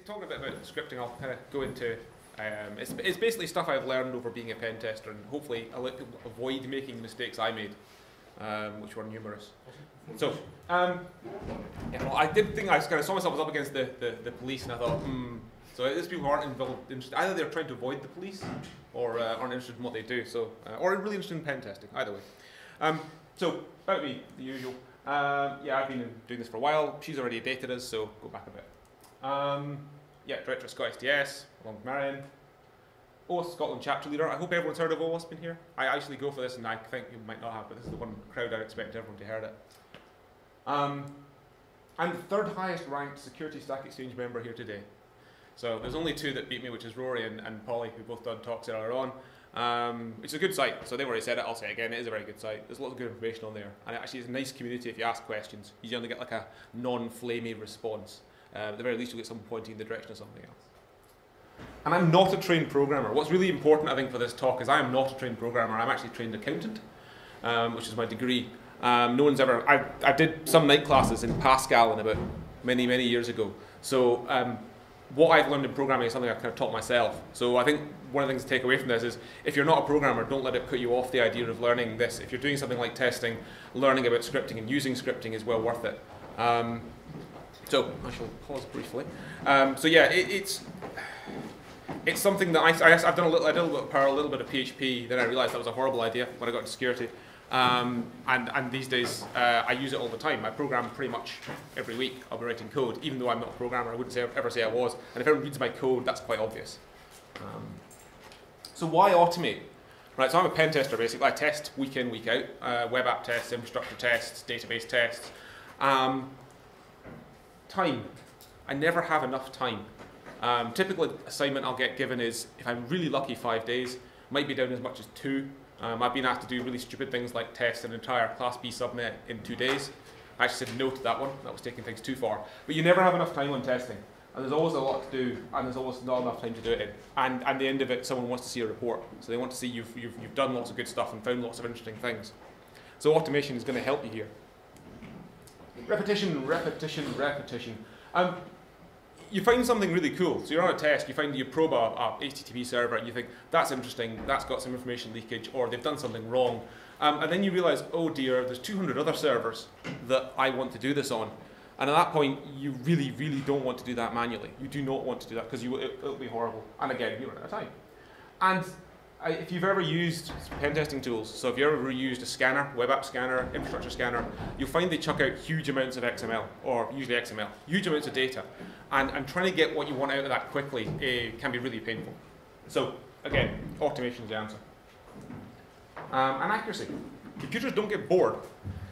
talking a bit about scripting, I'll kind of go into. It's basically stuff I've learned over being a pen tester, and hopefully I'll let people avoid making mistakes I made, which were numerous. So, yeah, well, I did think I kind of saw myself up against the police, and I thought, so there's people who aren't interested. Either they're trying to avoid the police, or aren't interested in what they do. So, or really interested in pen testing. Either way. So about me, the usual. Yeah, I've been doing this for a while. She's already dated us, so go back a bit. Yeah, director of Scott SDS, along with Marion. OWASP Scotland chapter leader. I hope everyone's heard of OWASP in here. I actually go for this, and I think you might not have, but this is the one crowd I'd expect everyone to heard it. I'm the third highest ranked Security Stack Exchange member here today. So there's only two that beat me, which is Rory and Polly, who both done talks earlier on. It's a good site, so they've already said it, I'll say it again, it is a very good site. There's lots of good information on there, and actually it's a nice community. If you ask questions, you generally get like a non-flamey response. At the very least, you'll get someone pointing in the direction of something else. And I'm not a trained programmer. What's really important, I think, for this talk is I am not a trained programmer. I'm actually a trained accountant, which is my degree. No one's ever... I did some night classes in Pascal about many, many years ago. So what I've learned in programming is something I've kind of taught myself. So I think one of the things to take away from this is if you're not a programmer, don't let it put you off the idea of learning this. If you're doing something like testing, learning about scripting and using scripting is well worth it. So I shall pause briefly. So yeah, it's something that I've done I did a little bit of Perl, a little bit of PHP. Then I realised that was a horrible idea when I got into security. And these days I use it all the time. I program pretty much every week. I'll be writing code, even though I'm not a programmer. I wouldn't ever say I was. And if everyone reads my code, that's quite obvious. So why automate? Right. So I'm a pen tester basically. I test week in, week out. Web app tests, infrastructure tests, database tests. Time. I never have enough time. Typical assignment I'll get given is, if I'm really lucky, 5 days. Might be down as much as 2. I've been asked to do really stupid things like test an entire Class B subnet in 2 days. I actually said no to that one. That was taking things too far. But you never have enough time on testing. And there's always a lot to do, and there's always not enough time to do it in. And at the end of it, someone wants to see a report. So they want to see you've done lots of good stuff and found lots of interesting things. So automation is going to help you here. Repetition, repetition, repetition. You find something really cool. So you're on a test, you probe a HTTP server, and you think, that's interesting, that's got some information leakage, or they've done something wrong. And then you realize, oh dear, there's 200 other servers that I want to do this on. And at that point, you really, really don't want to do that manually. You do not want to do that, because it'll be horrible. And again, you run out of time. And if you've ever used pen testing tools, so if you've ever used a scanner, web app scanner, infrastructure scanner, you'll find they chuck out huge amounts of XML, or usually XML, huge amounts of data. And trying to get what you want out of that quickly can be really painful. So again, automation is the answer. And accuracy. Computers don't get bored.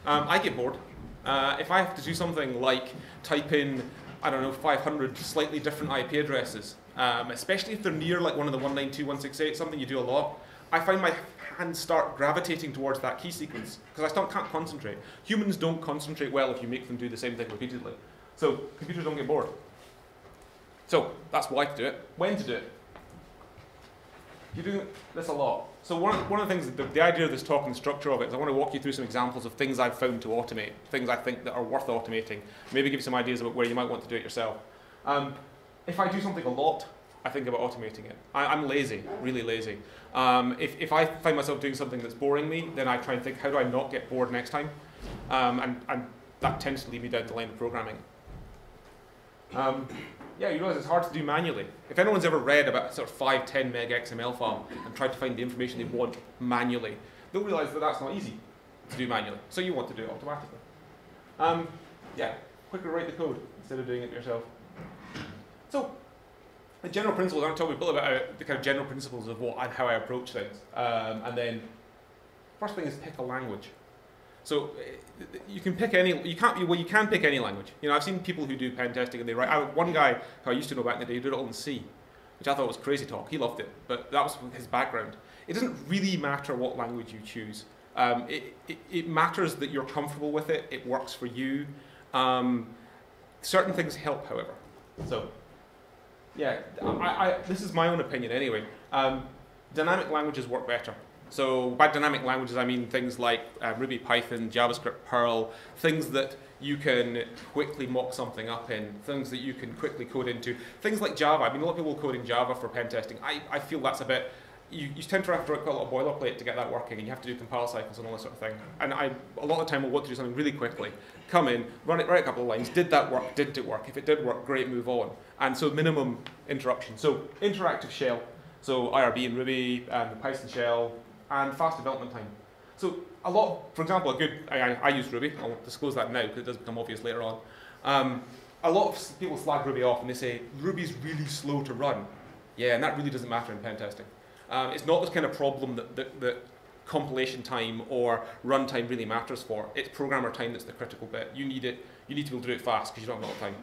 I get bored. If I have to do something like type in, I don't know, 500 slightly different IP addresses, especially if they're near like one of the 192.168, something you do a lot, I find my hands start gravitating towards that key sequence because I can't concentrate. Humans don't concentrate well if you make them do the same thing repeatedly. So computers don't get bored. So that's why to do it. When to do it? You're doing this a lot. So one of the things, the idea of this talk and the structure of it is I want to walk you through some examples of things I've found to automate, things I think that are worth automating, maybe give you some ideas about where you might want to do it yourself. If I do something a lot, I think about automating it. I'm lazy, really lazy. If I find myself doing something that's boring me, then I try and think, how do I not get bored next time? And that tends to lead me down the line of programming. Yeah, you realize it's hard to do manually. If anyone's ever read about a sort of 5-10 meg XML file and tried to find the information they want manually, they'll realize that that's not easy to do manually. So you want to do it automatically. Yeah, quicker write the code instead of doing it yourself. So the general principles, I'm talking a bit about the kind of general principles of what and how I approach things. And then first thing is pick a language. So you can pick any. You can pick any language. You know, I've seen people who do pen testing and they write. One guy who I used to know back in the day, who did it all in C, which I thought was crazy talk. He loved it, but that was his background. It doesn't really matter what language you choose. It matters that you're comfortable with it. It works for you. Certain things help, however. So yeah, this is my own opinion anyway. Dynamic languages work better. So by dynamic languages, I mean things like Ruby, Python, JavaScript, Perl, things that you can quickly mock something up in, things that you can quickly code into. Things like Java. I mean, a lot of people code in Java for pen testing. I feel that's a bit, you tend to have to write quite a lot of boilerplate to get that working, and you have to do compile cycles and all that sort of thing. And a lot of the time will want to do something really quickly. Come in, run it, write a couple of lines, did that work, didn't it work? If it did work, great, move on. And so minimum interruption. So interactive shell, so IRB in Ruby, the Python shell, and fast development time. So a lot of, for example, I use Ruby, I'll disclose that now because it does become obvious later on. A lot of people slag Ruby off and they say, Ruby's really slow to run. Yeah, and that really doesn't matter in pen testing. It's not this kind of problem that compilation time or runtime really matters for. It's programmer time that's the critical bit. You need to be able to do it fast because you don't have a lot of time.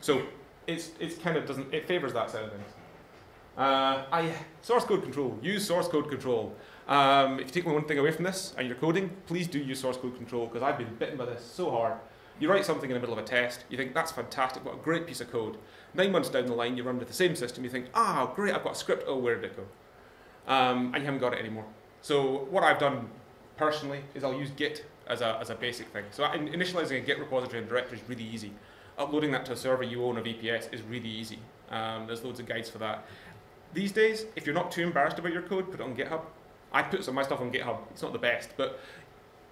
So it favours that side of things. Source code control. Use source code control. If you take one thing away from this and you're coding, please do use source code control, because I've been bitten by this so hard. You write something in the middle of a test, you think, that's fantastic, what a great piece of code. 9 months down the line, you run with the same system, you think, great, I've got a script, oh, where did it go? And you haven't got it anymore. So what I've done personally is I'll use Git as a basic thing. So initializing a Git repository and directory is really easy. Uploading that to a server you own, a VPS, is really easy. There's loads of guides for that. These days, if you're not too embarrassed about your code, put it on GitHub. I put some of my stuff on GitHub. It's not the best, but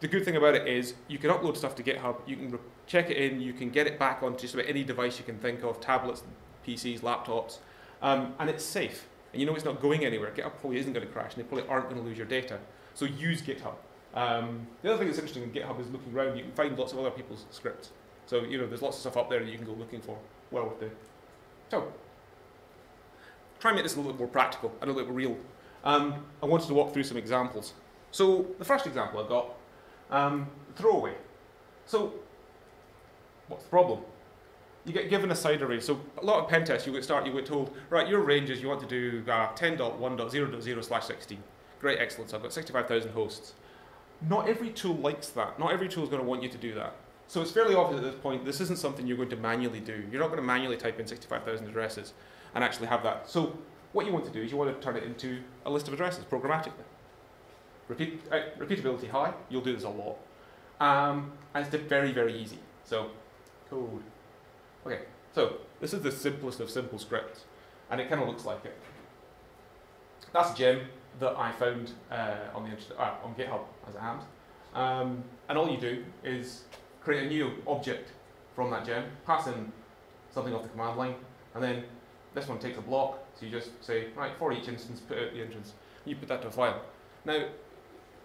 the good thing about it is you can upload stuff to GitHub, you can check it in, you can get it back onto just about any device you can think of, tablets, PCs, laptops, and it's safe. And you know it's not going anywhere. GitHub probably isn't going to crash, and they probably aren't going to lose your data. So use GitHub. The other thing that's interesting in GitHub is looking around. You can find lots of other people's scripts. So there's lots of stuff up there that you can go looking for. Well worth doing. So try and make this a little bit more practical and a little bit real. I wanted to walk through some examples. So the first example I've got, throwaway. So what's the problem? You get given a side array. So a lot of pen tests, you get told, right, your range is you want to do 10.1.0.0/16. Great, excellent. So I've got 65,000 hosts. Not every tool likes that. Not every tool is going to want you to do that. So it's fairly obvious at this point, this isn't something you're going to manually do. You're not going to manually type in 65,000 addresses and actually have that. So what you want to do is you want to turn it into a list of addresses programmatically. Repeatability high, you'll do this a lot. And it's very, very easy. So code. Okay, so this is the simplest of simple scripts, and it kind of looks like it. That's a gem that I found on GitHub as it happens. And all you do is create a new object from that gem, pass in something off the command line, and then this one takes a block, so you just say, right, for each instance, put out the entrance. You put that to a file. Now,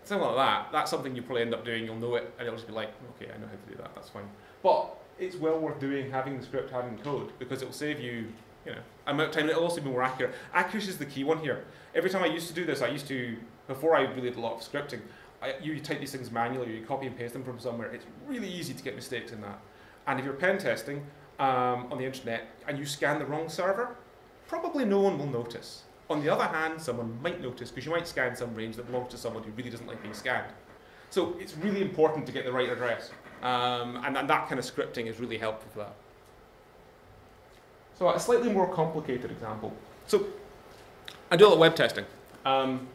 something like that, that's something you probably end up doing, you'll know it, and it'll just be like, okay, I know how to do that, that's fine. But it's well worth doing, having the script, having code, because it'll save you, amount of time, and it'll also be more accurate. Accuracy is the key one here. Every time I used to do this, before I really did a lot of scripting, you type these things manually, you copy and paste them from somewhere. It's really easy to get mistakes in that. And if you're pen testing on the internet and you scan the wrong server, probably no one will notice. On the other hand, someone might notice, because you might scan some range that belongs to someone who really doesn't like being scanned. So it's really important to get the right address. And that kind of scripting is really helpful for that. So a slightly more complicated example. So I do a lot of web testing. And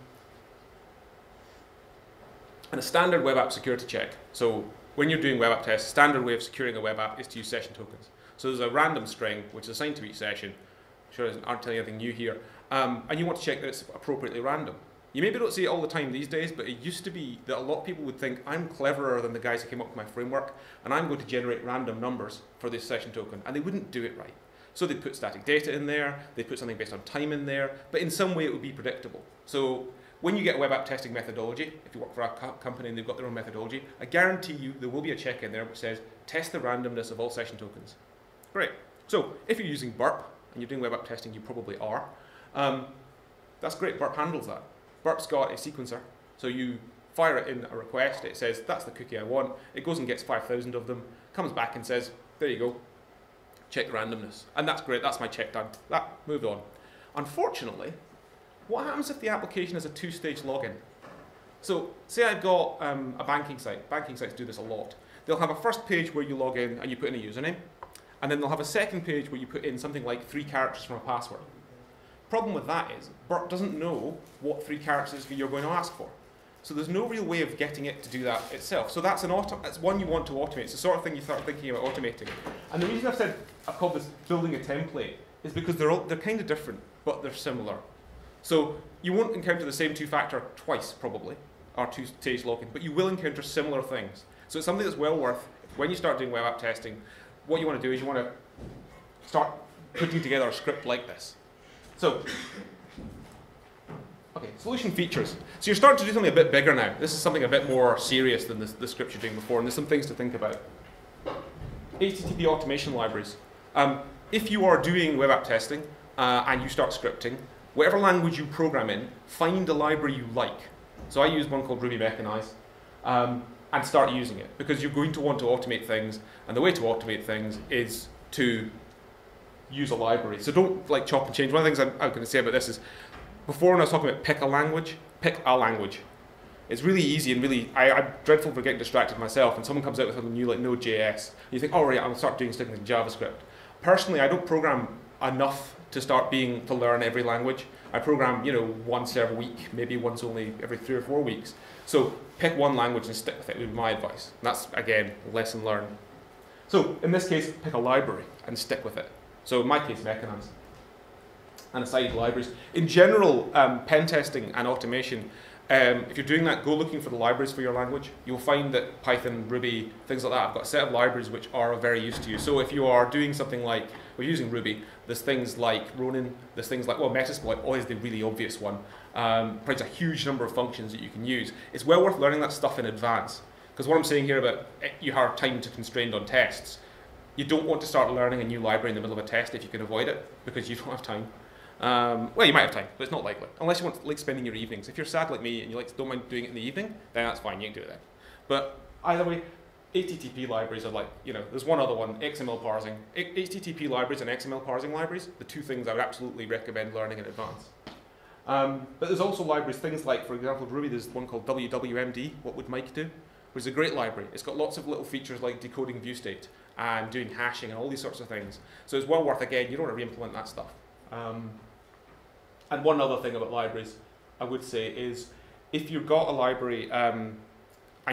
a standard web app security check. So when you're doing web app tests, standard way of securing a web app is to use session tokens. So there's a random string which is assigned to each session. I'm sure I aren't telling you anything new here. And you want to check that it's appropriately random. You maybe don't see it all the time these days, but it used to be that a lot of people would think, I'm cleverer than the guys who came up with my framework, and I'm going to generate random numbers for this session token, and they wouldn't do it right. So they'd put static data in there, they'd put something based on time in there, but in some way it would be predictable. So when you get a web app testing methodology, if you work for a company and they've got their own methodology, I guarantee you there will be a check in there which says, test the randomness of all session tokens. Great. So if you're using Burp, and you're doing web app testing, you probably are, that's great, Burp handles that. Burp's got a sequencer, so you fire it in a request, it says, that's the cookie I want, it goes and gets 5,000 of them, comes back and says, there you go, check randomness. And that's great, that's my check done. That, moved on. Unfortunately, what happens if the application has a two-stage login? So, say I've got a banking site. Banking sites do this a lot. They'll have a first page where you log in and you put in a username, and then they'll have a second page where you put in something like 3 characters from a password. Problem with that is, Burp doesn't know what 3 characters you're going to ask for. So there's no real way of getting it to do that itself. So that's one you want to automate. It's the sort of thing you start thinking about automating. And the reason I've called this building a template is because they're kind of different, but they're similar. So you won't encounter the same two-factor twice, probably, or two-stage login, but you will encounter similar things. So it's something that's well worth, when you start doing web app testing, what you want to do is you want to start putting together a script like this. So, okay, solution features. So you're starting to do something a bit bigger now. This is something a bit more serious than the script you're doing before, and there's some things to think about. HTTP automation libraries. If you are doing web app testing and you start scripting, whatever language you program in, find a library you like. So I use one called Ruby Mechanize, and start using it, because you're going to want to automate things, and the way to automate things is to use a library. So don't like chop and change. One of the things I'm going to say about this is, before when I was talking about pick a language. It's really easy and really, I'm dreadful for getting distracted myself, and someone comes out with something new like Node.js, and you think, oh right, I'll start doing things in JavaScript. Personally, I don't program enough to to learn every language. I program, once every week, maybe once only every 3 or 4 weeks. So pick one language and stick with it would be my advice. And that's, again, lesson learned. So in this case, pick a library and stick with it. So in my case, Mechanize. And aside libraries. In general, pen testing and automation, if you're doing that, go looking for the libraries for your language. You'll find that Python, Ruby, things like that, I've got a set of libraries which are of very use to you. So if you are doing something like, we're using Ruby, there's things like Ronin, there's things like, Metasploit, always the really obvious one. Provides a huge number of functions that you can use. It's well worth learning that stuff in advance. Because what I'm saying here about you have time to constrained on tests, you don't want to start learning a new library in the middle of a test if you can avoid it, because you don't have time. Well, you might have time, but it's not likely. Unless you want spending your evenings. If you're sad like me and you don't mind doing it in the evening, then that's fine, you can do it then. But either way, HTTP libraries are there's one other one, XML parsing. HTTP libraries and XML parsing libraries, the two things I would absolutely recommend learning in advance. But there's also libraries, things like, for example, Ruby, there's one called WWMD, What Would Mike Do? Which is a great library. It's got lots of little features like decoding view state and doing hashing and all these sorts of things. So it's well worth, again, you don't want to re-implement that stuff. And one other thing about libraries, I would say, is if you've got a library and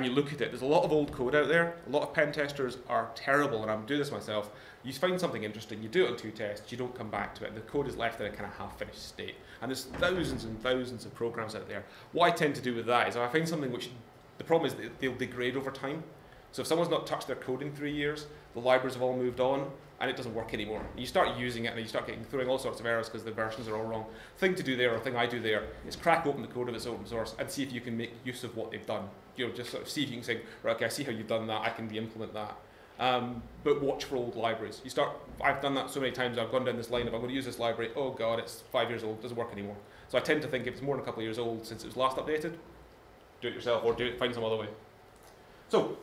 you look at it, there's a lot of old code out there. A lot of pen testers are terrible, and I'm doing this myself. You find something interesting, you do it on 2 tests, you don't come back to it. The code is left in a kind of half-finished state. And there's thousands and thousands of programs out there. What I tend to do with that is if I find something which, the problem is that they'll degrade over time. So if someone's not touched their code in 3 years, the libraries have all moved on, and it doesn't work anymore. You start using it and you start throwing all sorts of errors because the versions are all wrong. Thing to do there, or thing I do there, is crack open the code if it's open source and see if you can make use of what they've done. Just sort of see if you can say, right, okay, I see how you've done that, I can re-implement that. But watch for old libraries. I've done that so many times, I've gone down this line of I'm going to use this library, oh god, it's 5 years old, doesn't work anymore. So I tend to think if it's more than a couple of years old since it was last updated, do it yourself or find some other way. So,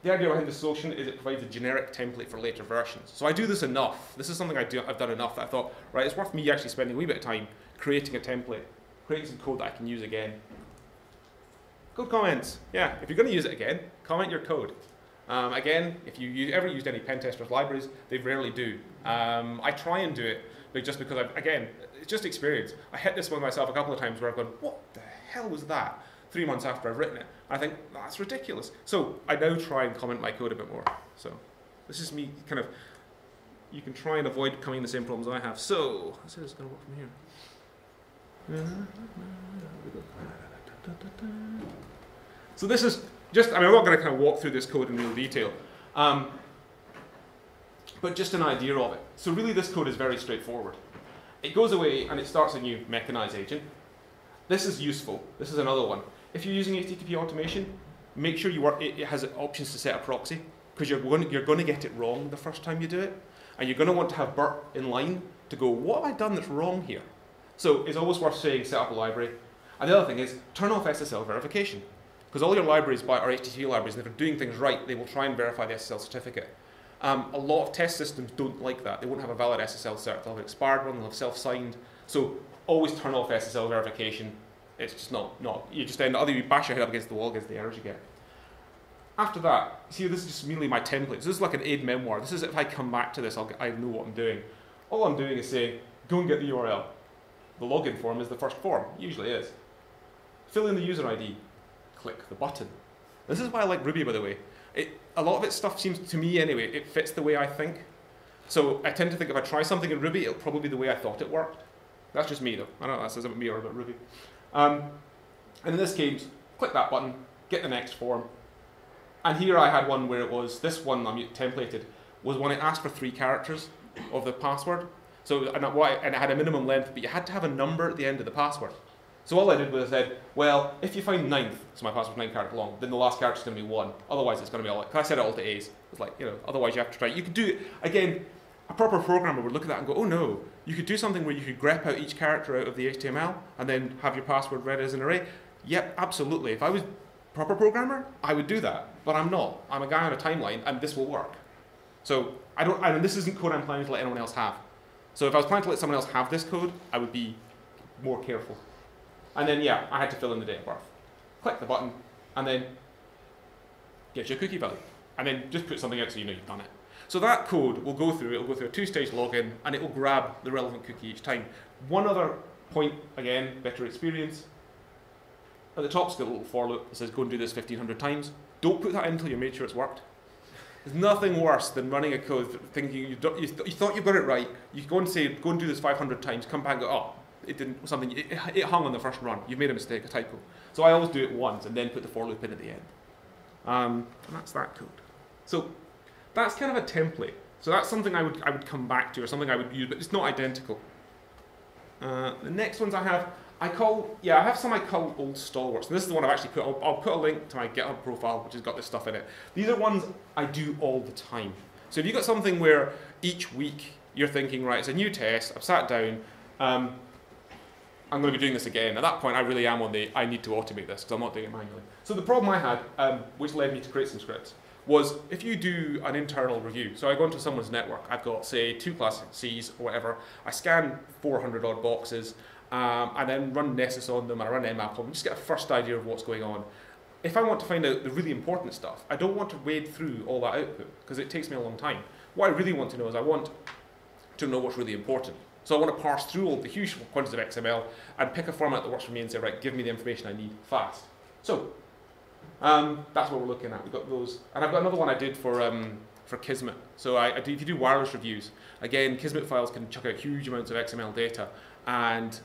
the idea behind this solution is it provides a generic template for later versions. So I do this enough. This is something I've done enough that I thought, right, it's worth me actually spending a wee bit of time creating a template, creating some code that I can use again. Code comments. Yeah, if you're going to use it again, comment your code. Again, if you ever used any pen testers libraries, they rarely do. I try and do it, but just because again, it's just experience. I hit this one myself a couple of times where I've gone, what the hell was that? 3 months after I've written it. I think, that's ridiculous. So I now try and comment my code a bit more. So this is me kind of, you can try and avoid coming the same problems I have. So, let's see if it's going to work from here. So this is just, I'm not going to kind of walk through this code in real detail, but just an idea of it. So really this code is very straightforward. It goes away and it starts a new Mechanize agent. This is useful. This is another one. If you're using HTTP automation, make sure it has options to set a proxy, because you're going to get it wrong the first time you do it, and you're going to want to have Bert in line to go, what have I done that's wrong here? So it's always worth saying set up a library. And the other thing is turn off SSL verification, because all your libraries are HTTP libraries, and if they're doing things right, they will try and verify the SSL certificate. A lot of test systems don't like that. They won't have a valid SSL cert. They'll have an expired one, they'll have self-signed. So always turn off SSL verification. It's just not, you just end up, either you bash your head up against the wall against the errors you get. After that, see, this is just merely my template. So this is like an aid memoir. This is if I come back to this, I know what I'm doing. All I'm doing is saying, go and get the URL. The login form is the first form, usually is. Fill in the user ID. click the button. This is why I like Ruby, by the way. A lot of its stuff seems, to me anyway, it fits the way I think. So I tend to think if I try something in Ruby, it'll probably be the way I thought it worked. That's just me though. I don't know if that says about me or about Ruby. And in this case, click that button, get the next form. And here I had one where it was, this one I'm templated, was when it asked for 3 characters of the password. So, and it had a minimum length, but you had to have a number at the end of the password. So all I did was I said, well, if you find 9th, so my password's 9 characters long, then the last character's going to be 1. Otherwise, it's going to be all, because I set it all to A's. It's like, otherwise you have to try. You could do, again, a proper programmer would look at that and go, oh no, you could do something where you could grep out each character out of the HTML and then have your password read as an array. Yep, absolutely. If I was a proper programmer, I would do that. But I'm not. I'm a guy on a timeline, and this will work. So and this isn't code I'm planning to let anyone else have. So if I was planning to let someone else have this code, I would be more careful. And then, yeah, I had to fill in the date of birth. Click the button, and then gives you a cookie value. And then just put something out so you know you've done it. So that code will go through, it'll go through a 2-stage login, and it will grab the relevant cookie each time. One other point, again, better experience. At the top, it's got a little for loop that says go and do this 1,500 times. Don't put that in until you made sure it's worked. There's nothing worse than running a code thinking you thought you got it right. You go and say, go and do this 500 times, come back and go, oh, it didn't, it hung on the first run. You've made a mistake, a typo. So I always do it once and then put the for loop in at the end. And that's that code. So that's kind of a template. So that's something I would come back to, or something I would use, but it's not identical. The next ones I have some I call old stalwarts. And this is the one I've actually put. I'll put a link to my GitHub profile, which has got this stuff in it. These are ones I do all the time. So if you've got something where each week you're thinking, right, it's a new test, I've sat down, I'm going to be doing this again. At that point, I really am on the, I need to automate this because I'm not doing it manually. So the problem I had, which led me to create some scripts, was if you do an internal review, so I go into someone's network, I've got, say, 2 class Cs or whatever, I scan 400 odd boxes, and then run Nessus on them, and I run Nmap on them, just get a first idea of what's going on. If I want to find out the really important stuff, I don't want to wade through all that output, because it takes me a long time. What I really want to know is I want to know what's really important. So I want to parse through all the huge quantities of XML and pick a format that works for me and say, right, give me the information I need fast. So that's what we're looking at. We've got those. And I've got another one I did for Kismet. So if you do wireless reviews, again, Kismet files can chuck out huge amounts of XML data. And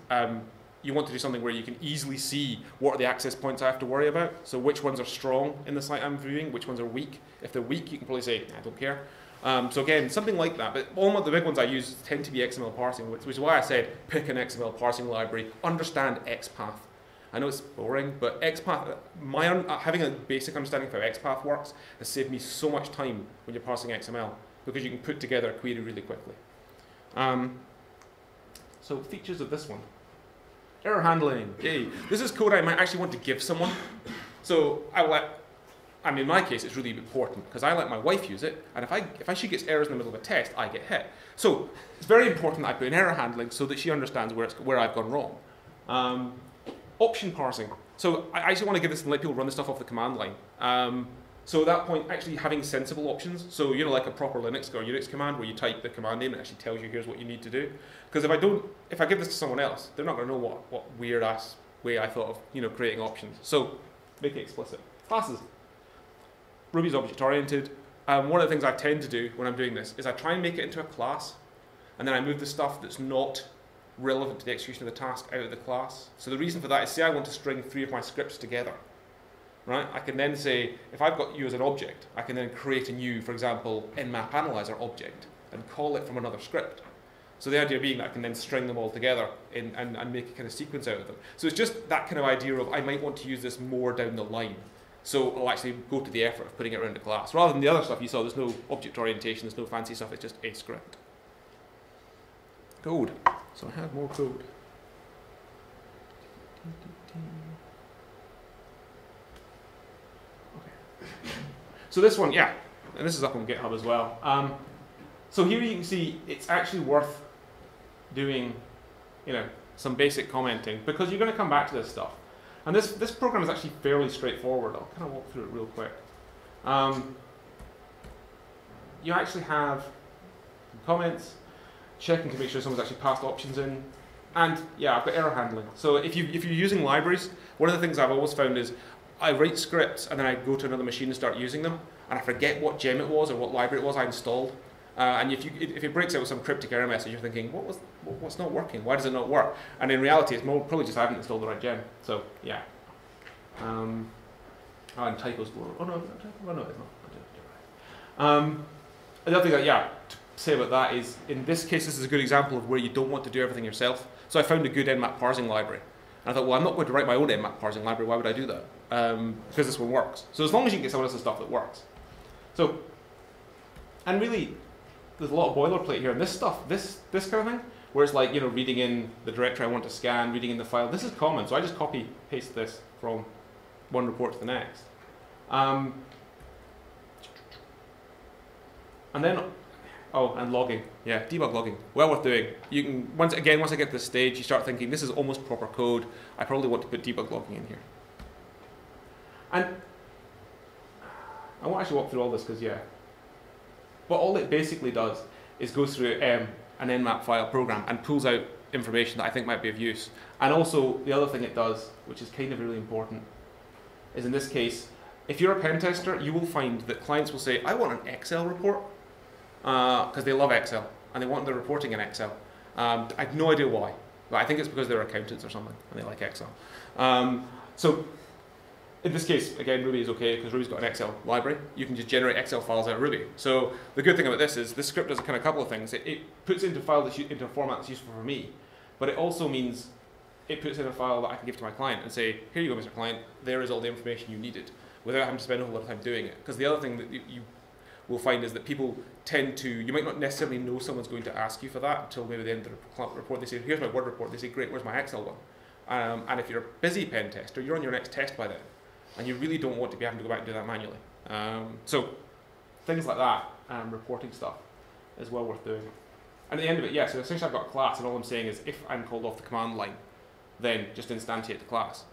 you want to do something where you can easily see what are the access points I have to worry about. So which ones are strong in the site I'm viewing, which ones are weak. If they're weak, you can probably say, I don't care. So again, something like that. But all of the big ones I use tend to be XML parsing, which is why I said pick an XML parsing library, understand XPath. I know it's boring, but XPath, having a basic understanding of how XPath works has saved me so much time when you're parsing XML, because you can put together a query really quickly. So features of this one. Error handling, yay. This is code I might actually want to give someone. So in my case, it's really important because I let my wife use it, and if she gets errors in the middle of a test, I get hit. So it's very important that I put in error handling so that she understands where I've gone wrong. Option parsing. So I actually want to give this and let people run this stuff off the command line. So at that point, actually having sensible options. So like a proper Linux or Unix command where you type the command name and it actually tells you here's what you need to do. Because if I give this to someone else, they're not going to know what weird ass way I thought of creating options. So make it explicit. Classes. Ruby's object oriented. One of the things I tend to do when I'm doing this is I try and make it into a class, and then I move the stuff that's not relevant to the execution of the task out of the class. So the reason for that is, say I want to string 3 of my scripts together, right? I can then say, if I've got you as an object, I can then create a new, for example, nmap analyzer object and call it from another script. So the idea being that I can then string them all together and make a kind of sequence out of them. So it's just that kind of idea of I might want to use this more down the line. So I'll actually go to the effort of putting it around the class. Rather than the other stuff you saw, there's no object orientation, there's no fancy stuff, it's just a script. Code. So I have more code. Okay. So this one, yeah, and this is up on GitHub as well. So here you can see it's actually worth doing, some basic commenting, because you're going to come back to this stuff. And this program is actually fairly straightforward. I'll kind of walk through it real quick. You actually have comments, checking to make sure someone's actually passed options in, and yeah, I've got error handling. So if you're using libraries, one of the things I've always found is I write scripts and then I go to another machine and start using them, and I forget what gem it was or what library it was I installed. And if it breaks out with some cryptic error message, you're thinking, what's not working? Why does it not work? And in reality, it's probably just I haven't installed the right gem. So yeah. And typos go. Oh no, it's not. The other thing to say about that is, in this case, this is a good example of where you don't want to do everything yourself. So I found a good Nmap parsing library. And I thought, well, I'm not going to write my own Nmap parsing library. Why would I do that? Because this one works. So as long as you can get someone else's stuff that works. So, and really, there's a lot of boilerplate here. And this stuff, this kind of thing, where it's like, reading in the directory I want to scan, reading in the file. This is common. So I just copy, paste this from one report to the next. And then, and logging. Yeah, debug logging. Well worth doing. You can, once I get to this stage, you start thinking, this is almost proper code. I probably want to put debug logging in here. And I won't actually walk through all this because, but all it basically does is go through an Nmap file program and pulls out information that I think might be of use. And also, the other thing it does, which is kind of really important, is in this case, if you're a pen tester, you will find that clients will say, I want an Excel report, because they love Excel, and they want their reporting in Excel. I have no idea why, but I think it's because they're accountants or something, and they like Excel. So in this case, again, Ruby is okay, because Ruby's got an Excel library. You can just generate Excel files out of Ruby. So the good thing about this is, this script does a couple of things. It puts into a format that's useful for me, but it also means it puts in a file that I can give to my client and say, here you go, Mr. Client, there is all the information you needed, without having to spend a whole lot of time doing it. Because the other thing that you will find is that people tend to, you might not necessarily know someone's going to ask you for that until maybe the end of the report. They say, here's my Word report. They say, great, where's my Excel one? And if you're a busy pen tester, you're on your next test by then, and you really don't want to be having to go back and do that manually. So things like that, reporting stuff, is well worth doing. And at the end of it, so essentially I've got a class, and all I'm saying is, if I'm called off the command line, then just instantiate the class.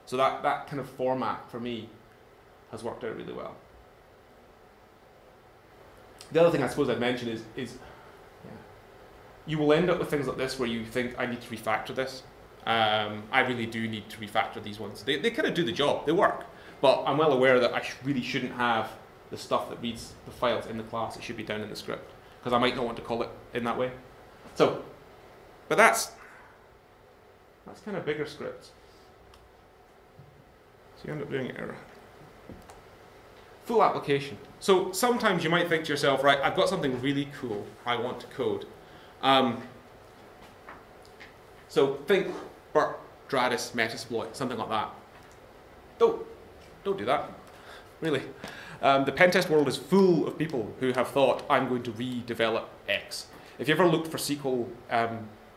So that kind of format, for me, has worked out really well. The other thing I suppose I'd mention is you will end up with things like this where you think, I need to refactor this. I really do need to refactor these ones. They kind of do the job, they work. But I'm well aware that I really shouldn't have the stuff that reads the files in the class. It should be down in the script, because I might not want to call it in that way. So, but that's kind of bigger scripts. So you end up doing it error. Full application. So sometimes you might think to yourself, right, I've got something really cool I want to code. So think Burp, Dradis, Metasploit, something like that. Don't do that, really. The pen test world is full of people who have thought, I'm going to redevelop X. If you ever looked for SQL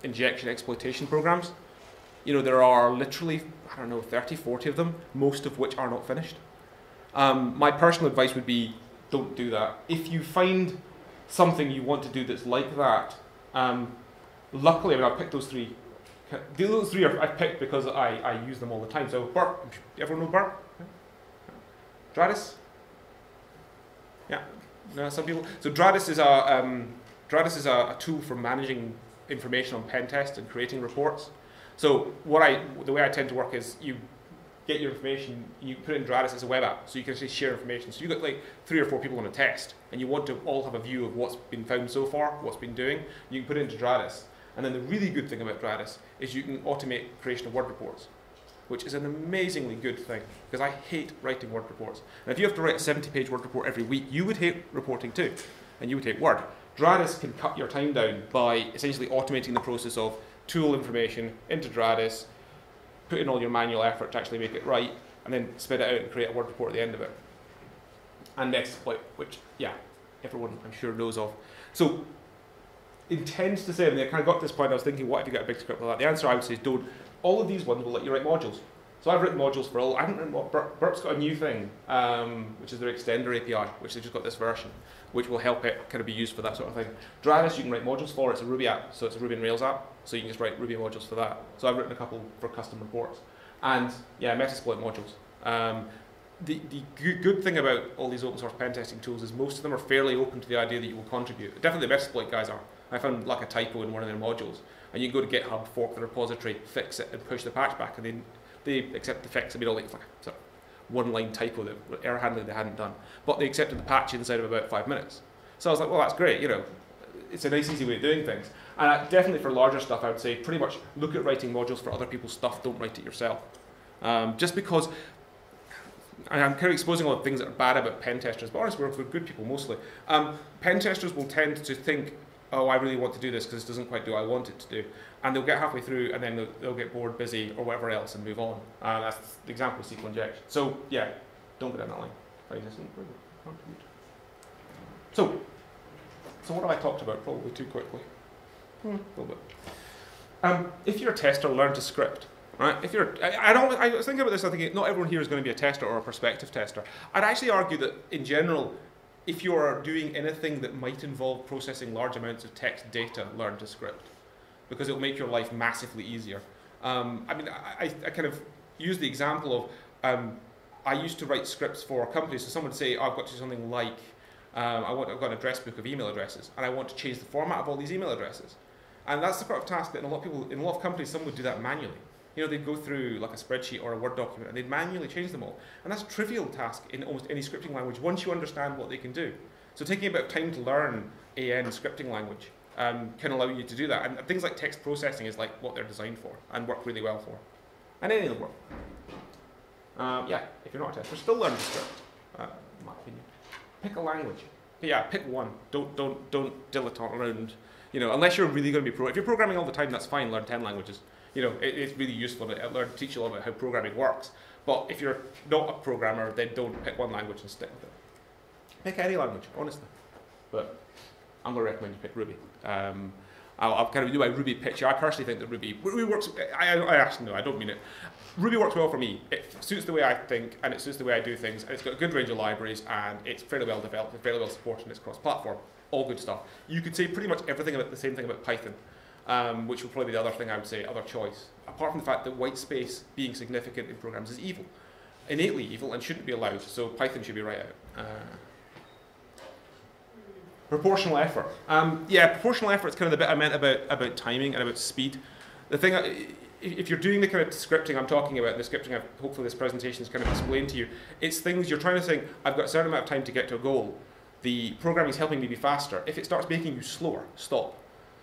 injection exploitation programs, there are literally, 30, 40 of them, most of which are not finished. My personal advice would be, don't do that. If you find something you want to do that's like that, luckily, I picked those three. Those three I've picked because I use them all the time. So Burp, everyone know Burp? Dradis? Yeah, no, some people. So Dradis is a tool for managing information on pen tests and creating reports. So the way I tend to work is, you get your information, you put it in Dradis as a web app, so you can actually share information. So you've got like 3 or 4 people on a test, and you want to all have a view of what's been found so far, what's been doing. You can put it into Dradis. And then the really good thing about Dradis is you can automate creation of Word reports, which is an amazingly good thing, because I hate writing Word reports. And if you have to write a 70-page Word report every week, you would hate reporting too, and you would hate Word. Dradis can cut your time down by essentially automating the process of tool information into Dradis, put in all your manual effort to actually make it right, and then spit it out and create a Word report at the end of it. And Metasploit, which, everyone I'm sure knows of. So it tends to say, and I kind of got to this point, I was thinking, what if you get a big script like that? The answer I would say is don't. All of these ones will let you write modules. So I've written modules for all. I haven't written Burp's got a new thing, which is their extender API, which they've just got this version, which will help it kind of be used for that sort of thing. Dradis you can write modules for. It's a Ruby app, so it's a Ruby on Rails app, so you can just write Ruby modules for that. So I've written a couple for custom reports. And Metasploit modules. The good thing about all these open source pen testing tools is most of them are fairly open to the idea that you will contribute. Definitely the Metasploit guys are. I found like a typo in one of their modules, and you can go to GitHub, fork the repository, fix it, and push the patch back, and they accept the fix and be all like, so one-line typo, that error handling they hadn't done. But they accepted the patch inside of about 5 minutes. So I was like, well, that's great, you know. It's a nice, easy way of doing things. And definitely for larger stuff, I would say pretty much look at writing modules for other people's stuff, don't write it yourself. Just because, and I'm kind of exposing all the things that are bad about pen testers, but honestly, we're good people mostly. Pen testers will tend to think, oh, I really want to do this because this doesn't quite do what I want it to do. And they'll get halfway through and then they'll get bored, busy, or whatever else and move on. That's the example of SQL injection. So yeah, don't go down that line. So what have I talked about? Probably too quickly. A little bit. If you're a tester, learn to script. Right? If you're, I was thinking about this. I think not everyone here is going to be a tester or a prospective tester. I'd actually argue that in general, if you are doing anything that might involve processing large amounts of text data, learn to script, because it'll make your life massively easier. I mean, I kind of use the example of I used to write scripts for companies. So someone would say, oh, I've got to do something like I've got an address book of email addresses, and I want to change the format of all these email addresses. And that's the sort of task that in a lot of people, in a lot of companies, someone would do that manually. You know, they'd go through like a spreadsheet or a Word document and they'd manually change them all. And that's a trivial task in almost any scripting language once you understand what they can do. So taking a bit of time to learn AN scripting language can allow you to do that. And things like text processing is like what they're designed for and work really well for. And any of them work. Yeah, if you're not a tester, still learn to script, in my opinion. Pick a language. But yeah, pick one. Don't dilettante around. You know, unless you're really going to be if you're programming all the time, that's fine. Learn 10 languages. You know, it's really useful to teach you a lot about how programming works. But if you're not a programmer, then don't pick one language and stick with it. Pick any language, honestly. But I'm going to recommend you pick Ruby. I'll kind of do my Ruby pitch. I personally think that Ruby works. I actually no, I don't mean it. Ruby works well for me. It suits the way I think, and it suits the way I do things, and it's got a good range of libraries, and it's fairly well developed, and fairly well supported, and it's cross-platform. All good stuff. You could say pretty much everything about the same thing about Python. Which would probably be the other thing I would say, other choice. Apart from the fact that white space being significant in programs is evil. Innately evil and shouldn't be allowed, so Python should be right out. Proportional effort. Yeah, proportional effort is kind of the bit I meant about timing and about speed. The thing, if you're doing the kind of scripting I'm talking about, the scripting hopefully this presentation has kind of explained to you, it's things you're trying to think, I've got a certain amount of time to get to a goal. The programming is helping me be faster. If it starts making you slower, stop.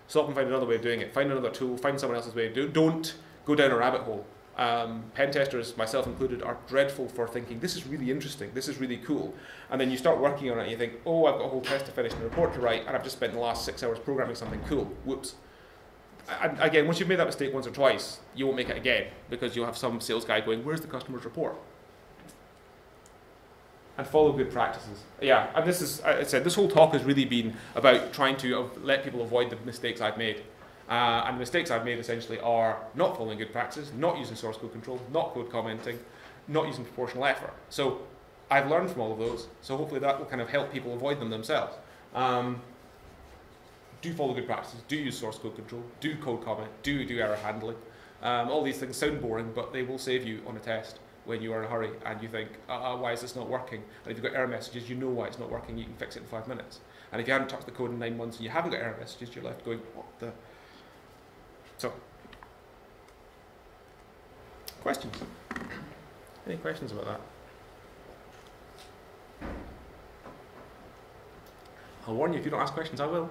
Stop and find another way of doing it. Find another tool, find someone else's way of doing it. Don't go down a rabbit hole. Pen testers, myself included, are dreadful for thinking, this is really interesting, this is really cool. And then you start working on it and you think, oh, I've got a whole test to finish and a report to write, and I've just spent the last 6 hours programming something cool. Whoops. And again, once you've made that mistake once or twice, you won't make it again, because you'll have some sales guy going, where's the customer's report? And follow good practices. Yeah, and this is, I said, this whole talk has really been about trying to let people avoid the mistakes I've made. And the mistakes I've made essentially are not following good practices, not using source code control, not code commenting, not using proportional effort. So I've learned from all of those, so hopefully that will kind of help people avoid them themselves. Do follow good practices, do use source code control, do code comment, do error handling. All these things sound boring, but they will save you on a test when you are in a hurry and you think, why is this not working? And if you've got error messages, you know why it's not working, you can fix it in 5 minutes. And if you haven't touched the code in 9 months and you haven't got error messages, you're left going, what the? So, questions? Any questions about that? I'll warn you, if you don't ask questions, I will.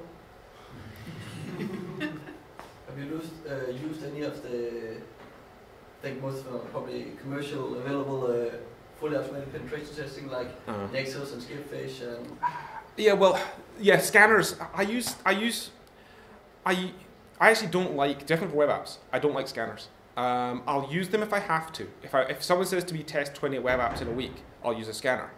Have you used any of the, I think most of them are probably commercial available fully automated penetration testing like Nexus and Skipfish and... Yeah, well, yeah, scanners. I actually don't like, definitely for web apps, I don't like scanners. I'll use them if I have to. If someone says to me test 20 web apps in a week, I'll use a scanner.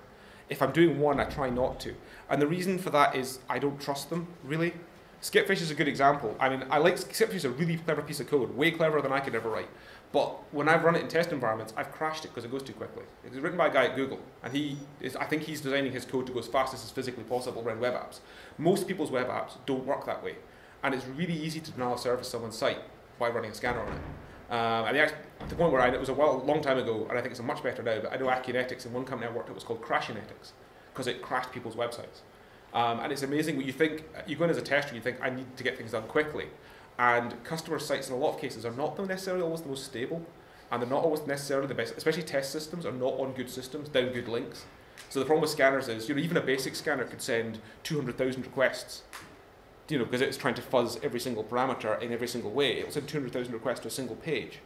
If I'm doing one, I try not to. And the reason for that is I don't trust them, really. Skipfish is a good example. I mean, Skipfish is a really clever piece of code, way cleverer than I could ever write. But when I've run it in test environments, I've crashed it because it goes too quickly. It was written by a guy at Google, and I think he's designing his code to go as fast as is physically possible around web apps. Most people's web apps don't work that way. And it's really easy to denial of service someone's site by running a scanner on it. And at the point where it was a long time ago, and I think it's much better now, but I know Akinetics, in one company I worked at, was called Crashinetics, because it crashed people's websites. And it's amazing what you think, you go in as a tester and you think, I need to get things done quickly. And customer sites in a lot of cases are not necessarily always the most stable. and they're not always necessarily the best, especially test systems are not on good systems, down good links. So the problem with scanners is, even a basic scanner could send 200,000 requests, because it's trying to fuzz every single parameter in every single way. It'll send 200,000 requests to a single page.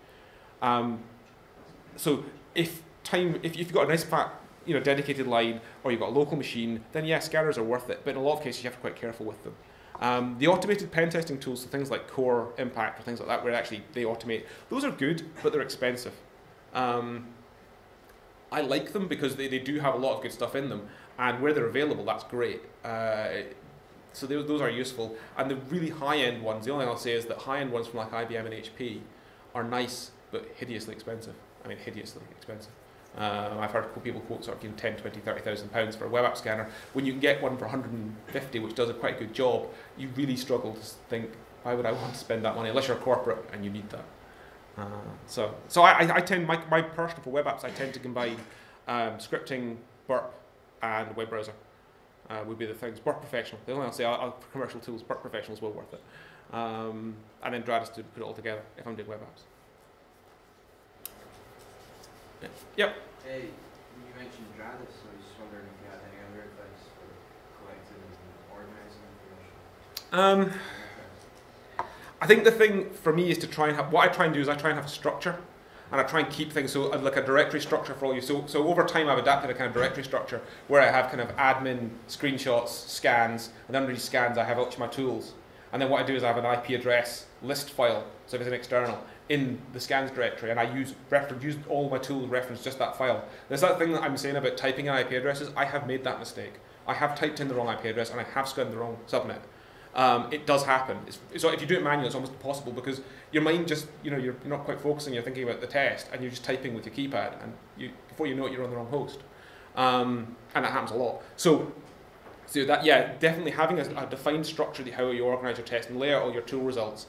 So if you've got a nice fat, dedicated line, or you've got a local machine, then yeah, scanners are worth it. But in a lot of cases, you have to be quite careful with them. The automated pen testing tools, so things like Core, Impact, or things like that, where actually they automate, those are good, but they're expensive. I like them because they do have a lot of good stuff in them, and where they're available, that's great. So those are useful. And the really high-end ones, the only thing I'll say is that high-end ones from like IBM and HP are nice, but hideously expensive. I mean, hideously expensive. I've heard people quote sort of 10, 20, 30,000 pounds for a web app scanner. When you can get one for 150, which does a quite good job, you really struggle to think, why would I want to spend that money? Unless you're a corporate and you need that. So I tend, my personal for web apps, I tend to combine scripting, Burp, and web browser would be the things. Burp Professional. The only I'll say, for commercial tools, Burp Professional is well worth it. And then Dradis to put it all together if I'm doing web apps. Yep. Hey, you mentioned Dradis, so I was just wondering if you had any other advice for collecting and organising information. I think the thing for me is to try and have, what I try and do is I try and have a structure, and I try and keep things, so like a directory structure for all you. So over time I've adapted a kind of directory structure where I have kind of admin, screenshots, scans, and underneath scans I have each of my tools. And then what I do is I have an IP address list file, so if it's an external, in the scans directory, and I use all my tools reference just that file. There's that thing that I'm saying about typing in IP addresses. I have made that mistake. I have typed in the wrong IP address and I have scanned the wrong subnet. It does happen. So if you do it manually, it's almost impossible because your mind just, you're not quite focusing. You're thinking about the test, and you're just typing with your keypad, and before you know it, you're on the wrong host. And that happens a lot. So that, yeah, definitely having a defined structure, how you organise your test and lay out all your tool results.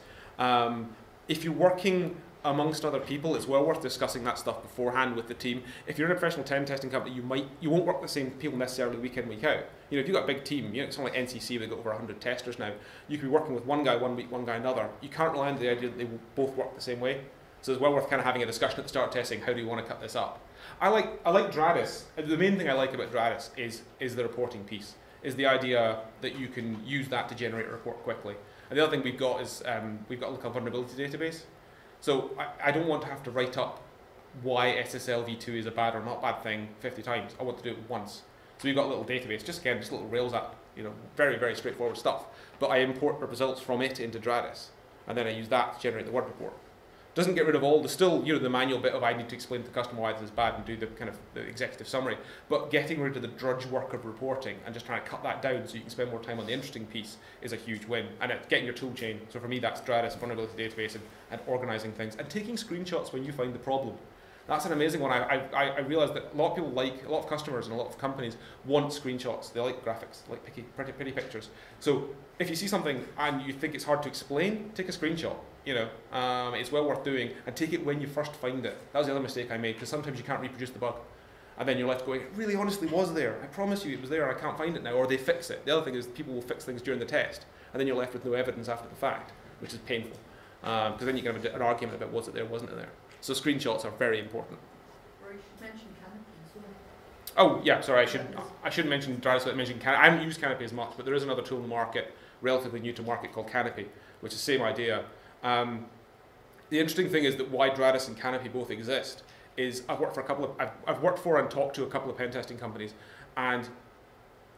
If you're working amongst other people, it's well worth discussing that stuff beforehand with the team. If you're in a professional pen testing company, you won't work with the same people necessarily week in, week out. If you've got a big team, it's something like NCC, they've got over 100 testers now. You could be working with one guy one week, one guy another. You can't rely on the idea that they will both work the same way. So it's well worth kind of having a discussion at the start of testing. How do you want to cut this up? I like Dradis. The main thing I like about Dradis is the reporting piece. Is the idea that you can use that to generate a report quickly. And the other thing we've got is we've got a vulnerability database. So I don't want to have to write up why SSL v2 is a bad or not bad thing 50 times. I want to do it once. So we've got a little database, just little Rails app, very, very straightforward stuff. But I import the results from it into Dradis, and then I use that to generate the word report. Doesn't get rid of all, there's still the manual bit of I need to explain to the customer why this is bad and do the kind of the executive summary, but getting rid of the drudge work of reporting and just trying to cut that down so you can spend more time on the interesting piece is a huge win. And getting your tool chain, so for me that's Dradis, vulnerability database, and organising things, and taking screenshots when you find the problem. That's an amazing one. I realised that a lot of customers and a lot of companies want screenshots. They like graphics, they like pretty pictures. So if you see something and you think it's hard to explain, take a screenshot. It's well worth doing, and take it when you first find it. That was the other mistake I made, because sometimes you can't reproduce the bug. And then you're left going, it really honestly was there. I promise you it was there, I can't find it now. Or they fix it. The other thing is people will fix things during the test, and then you're left with no evidence after the fact, which is painful. Because then you can have an argument about was it there, wasn't it there. So screenshots are very important. Or you should mention Canopy as well. Oh yeah, sorry, I shouldn't mention Dradis without mentioning Canopy. I haven't used Canopy as much, but there is another tool in the market, relatively new to market, called Canopy, which is the same idea. The interesting thing is that why Dradis and Canopy both exist is I've worked for and talked to a couple of pen testing companies, and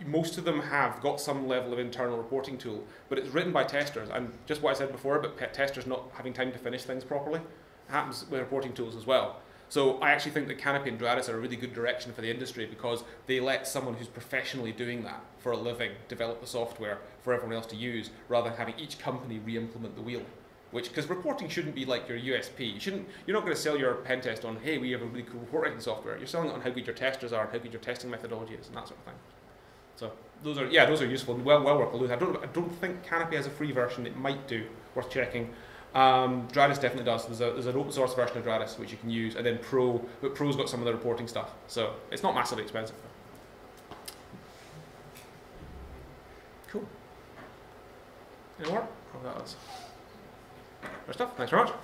most of them have got some level of internal reporting tool, but it's written by testers, and just what I said before about testers not having time to finish things properly happens with reporting tools as well. So I actually think that Canopy and Dradis are a really good direction for the industry because they let someone who's professionally doing that for a living develop the software for everyone else to use, rather than having each company re-implement the wheel. Because reporting shouldn't be like your USP. You're not going to sell your pen test on, hey, we have a really cool report writing software. You're selling it on how good your testers are and how good your testing methodology is and that sort of thing. So those are useful and well worth a look. I don't think Canopy has a free version. It might do, worth checking. Dradis definitely does. There's an open source version of Dradis which you can use, and then but Pro's got some of the reporting stuff. So it's not massively expensive. Cool. Any more? Oh, that was. Good stuff. Thanks very much.